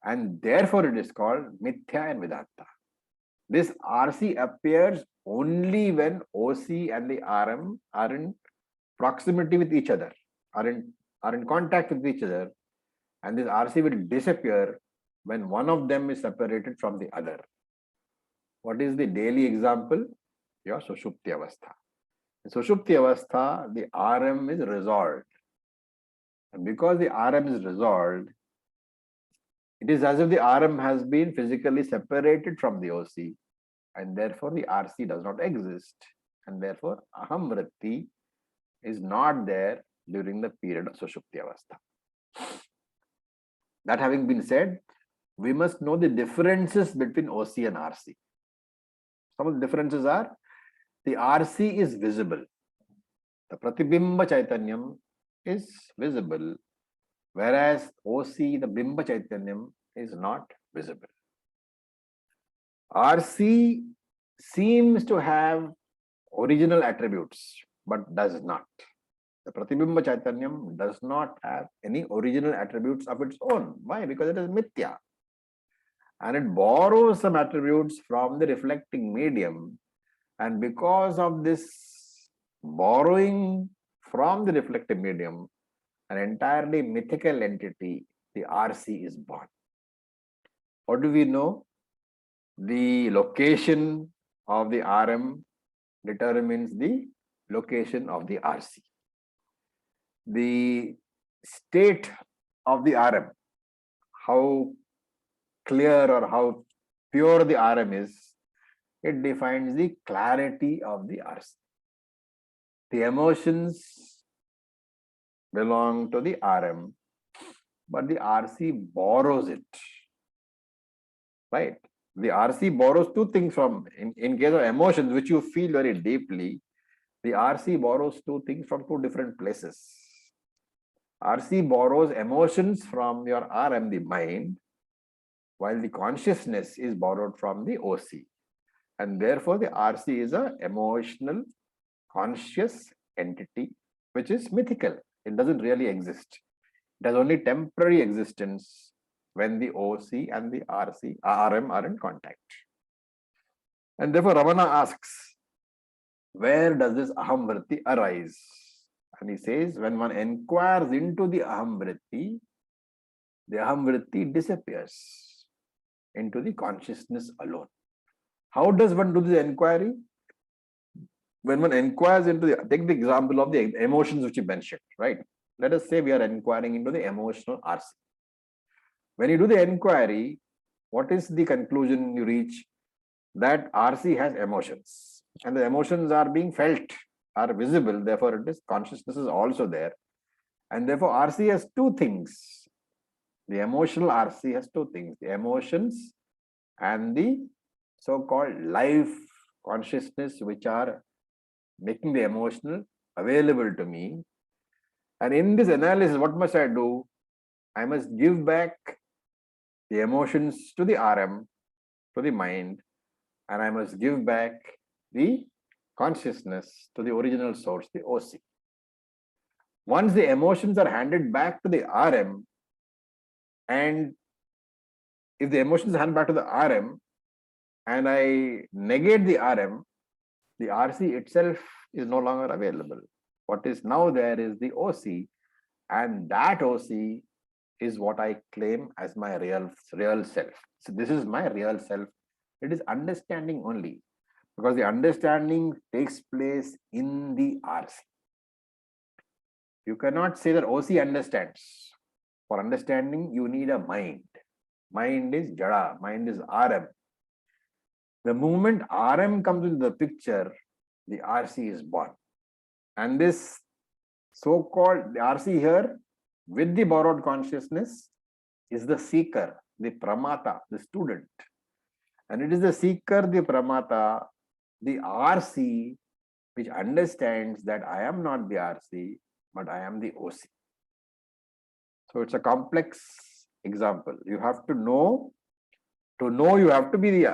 And therefore, it is called Mithya and Vedanta. This RC appears only when OC and the RM are in proximity with each other, are in contact with each other. And this RC will disappear when one of them is separated from the other. What is the daily example? Your Sushupti Avastha. In Sushupti Avastha, the RM is resolved. And because the RM is resolved, it is as if the RM has been physically separated from the OC, and therefore the RC does not exist. And therefore, Aham Vritti is not there during the period of Sushupti Avastha. That having been said, we must know the differences between OC and RC. Some of the differences are, the RC is visible. The Pratibimba Chaitanyam is visible, whereas OC, the Bimba Chaitanyam, is not visible. RC seems to have original attributes, but does not. The Pratibimba Chaitanyam does not have any original attributes of its own. Why? Because it is mithya. And it borrows some attributes from the reflecting medium. And because of this borrowing from the reflective medium, an entirely mythical entity, the RC, is born. What do we know? The location of the RM determines the location of the RC. The state of the RM, how clear or how pure the RM is, it defines the clarity of the RC. The emotions belong to the RM, but the RC borrows it. Right? The RC borrows two things from, in case of emotions, which you feel very deeply, the RC borrows two things from two different places. RC borrows emotions from your RM, the mind, while the consciousness is borrowed from the OC. And therefore, the RC is an emotional, conscious entity, which is mythical. It doesn't really exist. It has only temporary existence when the OC and the RM are in contact. And therefore, Ravana asks, where does this Aham Vritti arise? And he says, when one inquires into the Aham Vritti disappears into the consciousness alone. How does one do this inquiry? when one inquires into take the example of the emotions which you mentioned, right? Let us say we are inquiring into the emotional RC. When you do the inquiry, what is the conclusion you reach? That RC has emotions, and the emotions are being felt, are visible, therefore it is consciousness is also there. And therefore RC has two things. The emotional RC has two things, the emotions and the so-called life consciousness, which are making the emotional available to me. And in this analysis, what must I do? I must give back the emotions to the RM, to the mind, and I must give back the consciousness to the original source, the OC. Once the emotions are handed back to the RM, and if the emotions are handed back to the RM and I negate the RM, the RC itself is no longer available. What is now there is the OC, and that OC is what I claim as my real self. So this is my real self. It is understanding only, because the understanding takes place in the RC. You cannot say that OC understands. For understanding, you need a mind. Mind is Jada, mind is RM. The moment RM comes into the picture, the RC is born. And this so-called RC here, with the borrowed consciousness, is the seeker, the pramata, the student. And it is the seeker, the pramata, the RC, which understands that I am not the RC, but I am the OC. So it's a complex example. You have to know you have to be the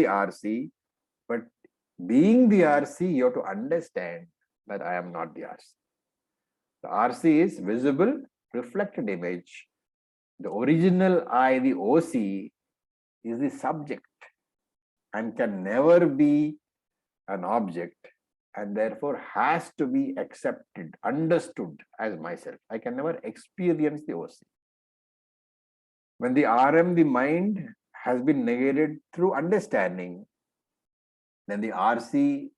RC, but being the RC, you have to understand that I am not the RC. The RC is visible, reflected image. The original I, the OC, is the subject and can never be an object, and therefore has to be accepted, understood as myself. I can never experience the OC. When the RM, the mind, has been negated through understanding, then the RC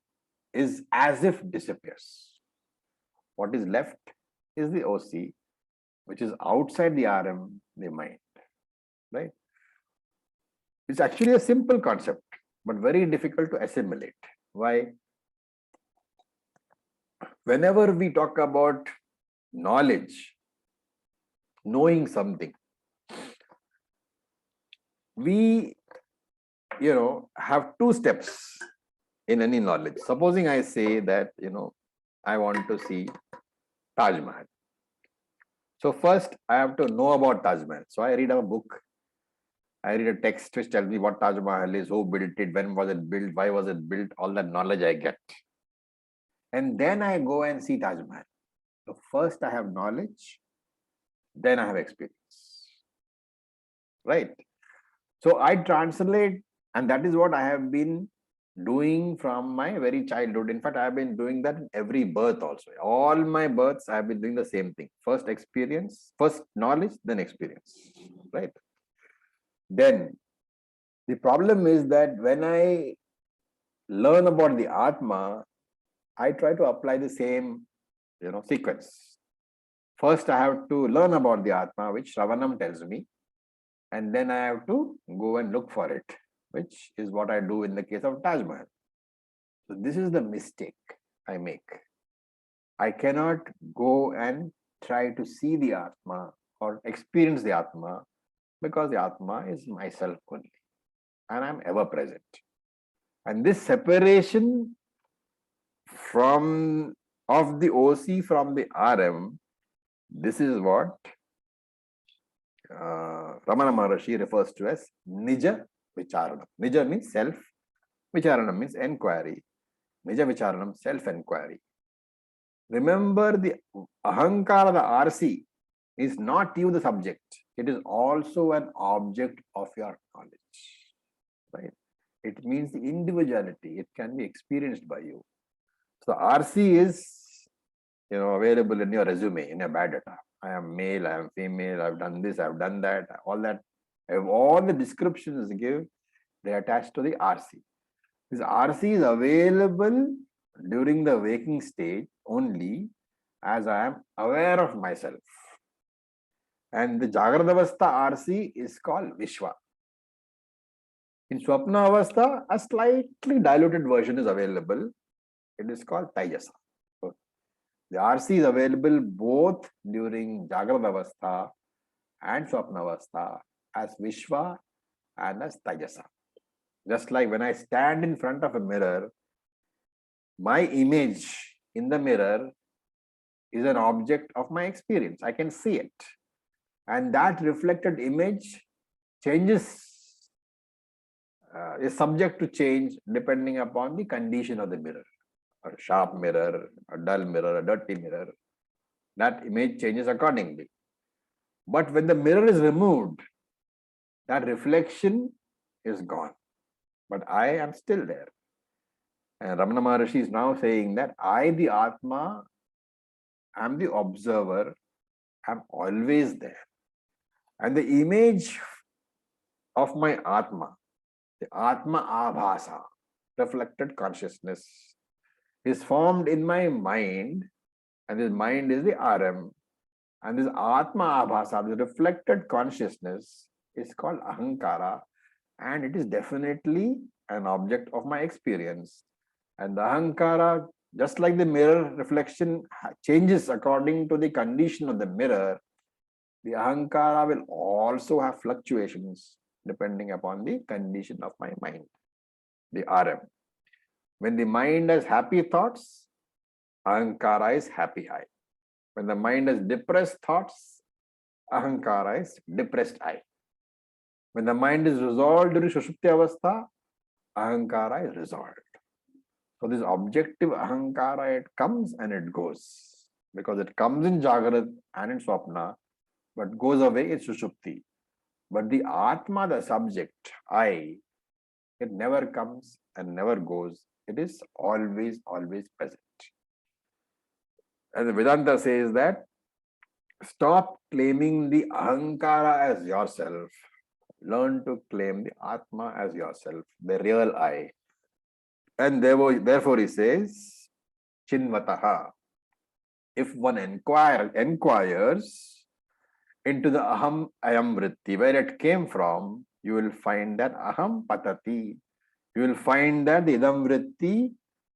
is as if disappears. What is left is the OC, which is outside the RM, the mind, right? It's actually a simple concept, but very difficult to assimilate. Why? Whenever we talk about knowledge, knowing something, we have two steps in any knowledge. Supposing I say that I want to see Taj Mahal. So first I have to know about Taj Mahal. So I read a book, I read a text which tells me what Taj Mahal is, who built it, when was it built, why was it built, all that knowledge I get. And then I go and see Taj Mahal. So first I have knowledge, then I have experience, right? So I translate, and that is what I have been doing from my very childhood. In fact, I have been doing that in every birth also. All my births, I have been doing the same thing. First experience, first knowledge, then experience, right? Then the problem is that when I learn about the Atma, I try to apply the same sequence. First, I have to learn about the Atma, which Ravanam tells me, and then I have to go and look for it, which is what I do in the case of Taj Mahal. So this is the mistake I make. I cannot go and try to see the Atma or experience the Atma, because the Atma is myself only, and I'm ever present. And this separation of the OC from the RM, this is what Ramana Maharshi refers to as Nija Vicharanam. Nija means self, Vicharanam means enquiry. Nija Vicharanam, self-enquiry. Remember, the Ahankara, the RC, is not you, the subject. It is also an object of your knowledge, right? It means the individuality. It can be experienced by you. So RC is available in your resume, in your biodata. I am male, I am female, I've done this, I've done that, all that. All the descriptions give, they are attached to the RC. This RC is available during the waking stage only as I am aware of myself. And the Jagrata Avastha RC is called Vishwa. In Swapna Avastha, a slightly diluted version is available. It is called Taijasa. So the RC is available both during Jagrata Avastha and Swapna Avastha as Vishwa and as Taijasa. Just like when I stand in front of a mirror, my image in the mirror is an object of my experience. I can see it. And that reflected image changes, is subject to change depending upon the condition of the mirror. A sharp mirror, a dull mirror, a dirty mirror. That image changes accordingly. But when the mirror is removed, that reflection is gone. But I am still there. And Ramana Maharshi is now saying that I, the Atma, am the observer, am always there. And the image of my Atma, the Atma Abhasa, reflected consciousness, is formed in my mind, and this mind is the RM. And this Atma Abhasa, the reflected consciousness, is called Ahankara, and it is definitely an object of my experience. And the Ahankara, just like the mirror reflection changes according to the condition of the mirror, the Ahankara will also have fluctuations depending upon the condition of my mind, the RM. When the mind has happy thoughts, Ahankara is happy I. When the mind has depressed thoughts, Ahankara is depressed I. When the mind is resolved during Sushupti Avastha, Ahankara is resolved. So this objective Ahankara, it comes and it goes. Because it comes in Jagrat and in Swapna, but goes away in Sushupti. But the Atma, the subject, I, it never comes and never goes. It is always, always present. And the Vedanta says that stop claiming the Ahankara as yourself. Learn to claim the Atma as yourself, the real I. And therefore he says, Chinvataha. If one inquires into the Aham Ayam Vritti, where it came from, you will find that Aham Patati. You will find that the Idam Vritti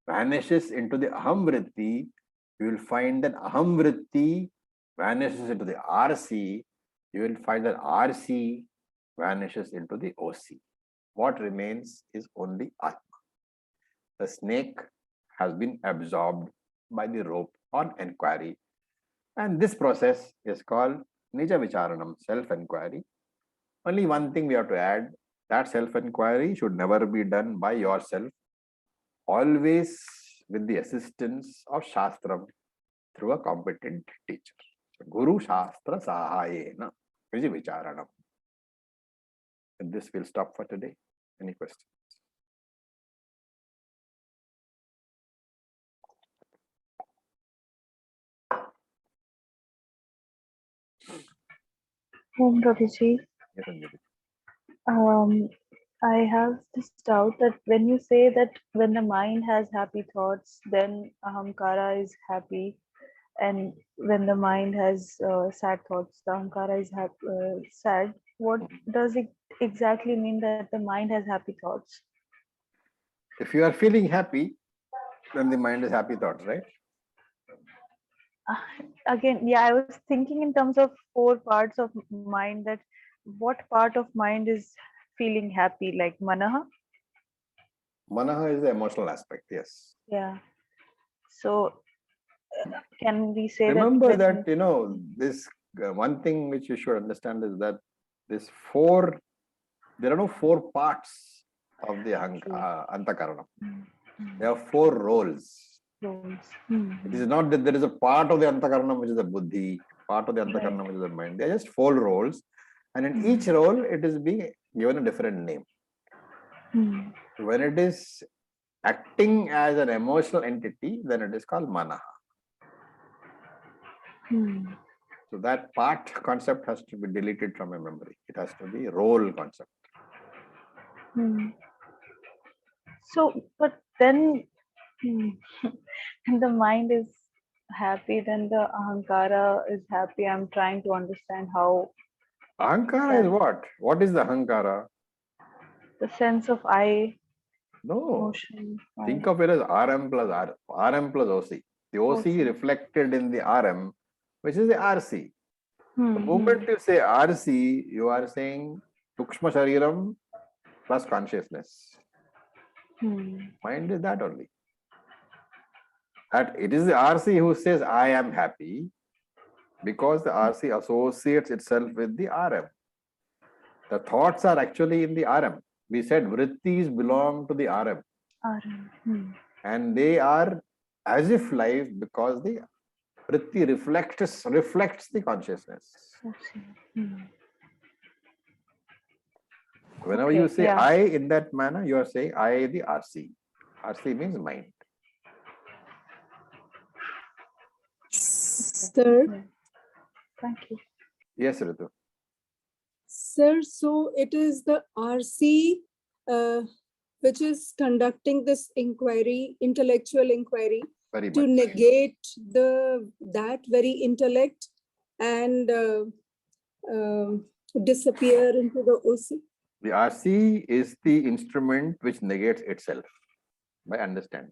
vanishes into the Aham Vritti. You will find that Aham Vritti vanishes into the RC. You will find that RC vanishes into the OC. What remains is only Atma. The snake has been absorbed by the rope on inquiry. And this process is called Nija Vicharanam, self-inquiry. Only one thing we have to add, that self-inquiry should never be done by yourself, always with the assistance of Shastram through a competent teacher. Guru Shastra Sahayena, Nija Vicharanam. And this will stop for today. Any questions? Om Raviji, Yes, Anjali. I have this doubt that when you say that when the mind has happy thoughts, then Ahamkara is happy, and when the mind has sad thoughts, the Ahamkara is sad. What does it exactly mean that the mind has happy thoughts? If you are feeling happy, then the mind is happy thoughts, right? Again, yeah, I was thinking in terms of 4 parts of mind, that what part of mind is feeling happy, like Manaha? Manaha is the emotional aspect, yes. Yeah. So can we say Remember that that, this one thing which you should understand is that there are no 4 parts of the Antakaranam. There are 4 roles. It is not that there is a part of the Antakaranam which is the Buddhi, part of the Antakaranam which is the mind. They are just 4 roles. And in each role, it is being given a different name. When it is acting as an emotional entity, then it is called Manaha. So that part concept has to be deleted from your memory. It has to be role concept. So, but then And the mind is happy, then the ahankara is happy. I'm trying to understand how Ahankara is what? What is the Ahankara? the sense of I, No. motion. Think of it as RM plus OC. The OC reflected in the RM, which is the RC. The moment you say RC, you are saying Sukshma Shariram plus consciousness. Mind is that only. That it is the RC who says I am happy because the RC associates itself with the RM. The thoughts are actually in the RM. We said vrittis belong to the RM. And they are as if life because the vritti reflects the consciousness. Whenever you say I in that manner, you are saying I the RC. RC means mind. Sir, Thank you. Yes, Ritu. sir, so it is the RC which is conducting this inquiry, intellectual inquiry, Very to much. negate that very intellect and disappear into the OC. The RC is the instrument which negates itself by understanding.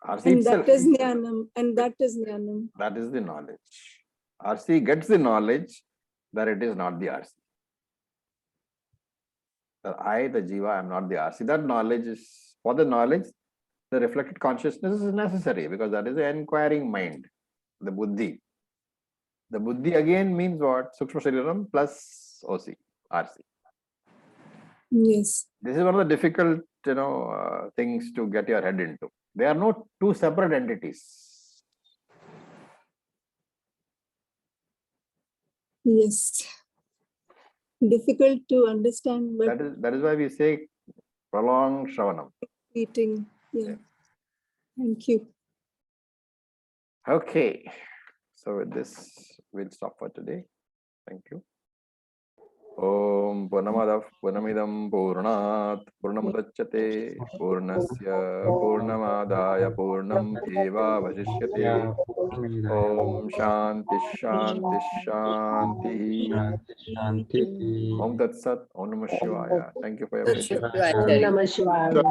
RC And itself. that is jnanam. And that is jnanam. That is the knowledge. RC gets the knowledge that it is not the RC. That I, the Jiva, I am not the RC. That knowledge is, for the knowledge, the reflected consciousness is necessary because that is the inquiring mind, the buddhi. The buddhi again means what? Sukshma Shariram plus OC, RC. Yes. This is one of the difficult, things to get your head into. They are not two separate entities. Yes. Difficult to understand, but That is why we say prolonged Shravanam. eating. Yeah. Thank you. Okay. So with this, we'll stop for today. Thank you. Om Purnamadav Purnamidam Purnat Purnamudachyate Purnasya Purnamadaya Purnam Eva Vasishyate. Om Shanti Shanti Shanti. Shanti. Om Tat Sat. Om Namah Shivaya. Thank you for your patience. Namah Shivaya.